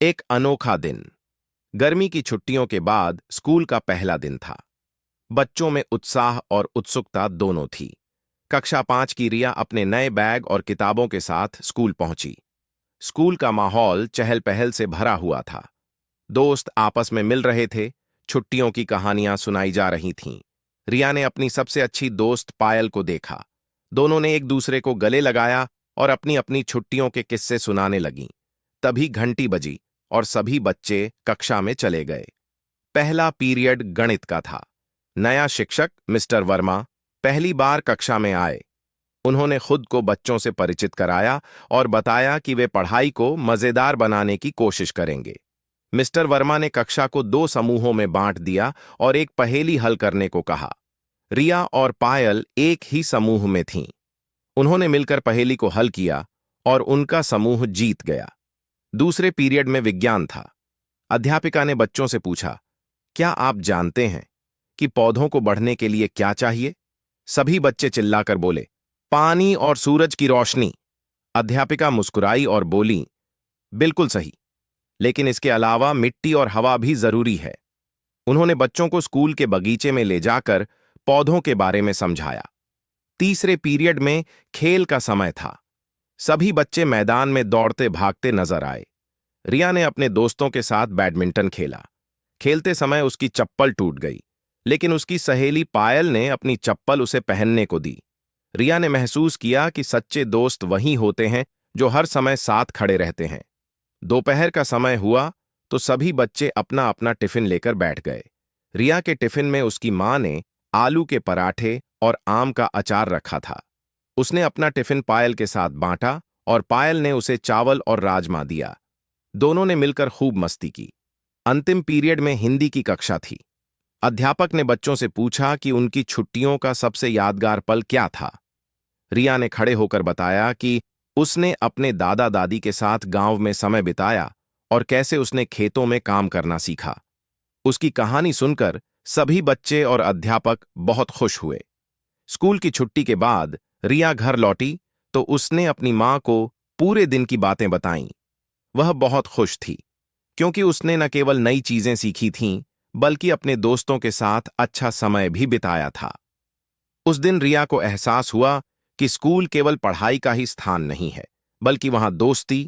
एक अनोखा दिन। गर्मी की छुट्टियों के बाद स्कूल का पहला दिन था। बच्चों में उत्साह और उत्सुकता दोनों थी। कक्षा 5 की रिया अपने नए बैग और किताबों के साथ स्कूल पहुंची। स्कूल का माहौल चहल पहल से भरा हुआ था। दोस्त आपस में मिल रहे थे, छुट्टियों की कहानियां सुनाई जा रही थीं। रिया ने अपनी सबसे अच्छी दोस्त पायल को देखा। दोनों ने एक दूसरे को गले लगाया और अपनी अपनी छुट्टियों के किस्से सुनाने लगीं। तभी घंटी बजी और सभी बच्चे कक्षा में चले गए। पहला पीरियड गणित का था। नया शिक्षक मिस्टर वर्मा पहली बार कक्षा में आए। उन्होंने खुद को बच्चों से परिचित कराया और बताया कि वे पढ़ाई को मजेदार बनाने की कोशिश करेंगे। मिस्टर वर्मा ने कक्षा को 2 समूहों में बांट दिया और एक पहेली हल करने को कहा। रिया और पायल एक ही समूह में थीं। उन्होंने मिलकर पहेली को हल किया और उनका समूह जीत गया। दूसरे पीरियड में विज्ञान था। अध्यापिका ने बच्चों से पूछा, क्या आप जानते हैं कि पौधों को बढ़ने के लिए क्या चाहिए? सभी बच्चे चिल्लाकर बोले, पानी और सूरज की रोशनी। अध्यापिका मुस्कुराई और बोली, बिल्कुल सही, लेकिन इसके अलावा मिट्टी और हवा भी जरूरी है। उन्होंने बच्चों को स्कूल के बगीचे में ले जाकर पौधों के बारे में समझाया। तीसरे पीरियड में खेल का समय था। सभी बच्चे मैदान में दौड़ते भागते नजर आए। रिया ने अपने दोस्तों के साथ बैडमिंटन खेला। खेलते समय उसकी चप्पल टूट गई, लेकिन उसकी सहेली पायल ने अपनी चप्पल उसे पहनने को दी। रिया ने महसूस किया कि सच्चे दोस्त वही होते हैं जो हर समय साथ खड़े रहते हैं। दोपहर का समय हुआ तो सभी बच्चे अपना अपना टिफिन लेकर बैठ गए। रिया के टिफिन में उसकी मां ने आलू के पराठे और आम का अचार रखा था। उसने अपना टिफिन पायल के साथ बांटा और पायल ने उसे चावल और राजमा दिया। दोनों ने मिलकर खूब मस्ती की। अंतिम पीरियड में हिंदी की कक्षा थी। अध्यापक ने बच्चों से पूछा कि उनकी छुट्टियों का सबसे यादगार पल क्या था। रिया ने खड़े होकर बताया कि उसने अपने दादा दादी के साथ गांव में समय बिताया और कैसे उसने खेतों में काम करना सीखा। उसकी कहानी सुनकर सभी बच्चे और अध्यापक बहुत खुश हुए। स्कूल की छुट्टी के बाद रिया घर लौटी तो उसने अपनी मां को पूरे दिन की बातें बताईं। वह बहुत खुश थी, क्योंकि उसने न केवल नई चीजें सीखी थीं, बल्कि अपने दोस्तों के साथ अच्छा समय भी बिताया था। उस दिन रिया को एहसास हुआ कि स्कूल केवल पढ़ाई का ही स्थान नहीं है, बल्कि वहां दोस्ती,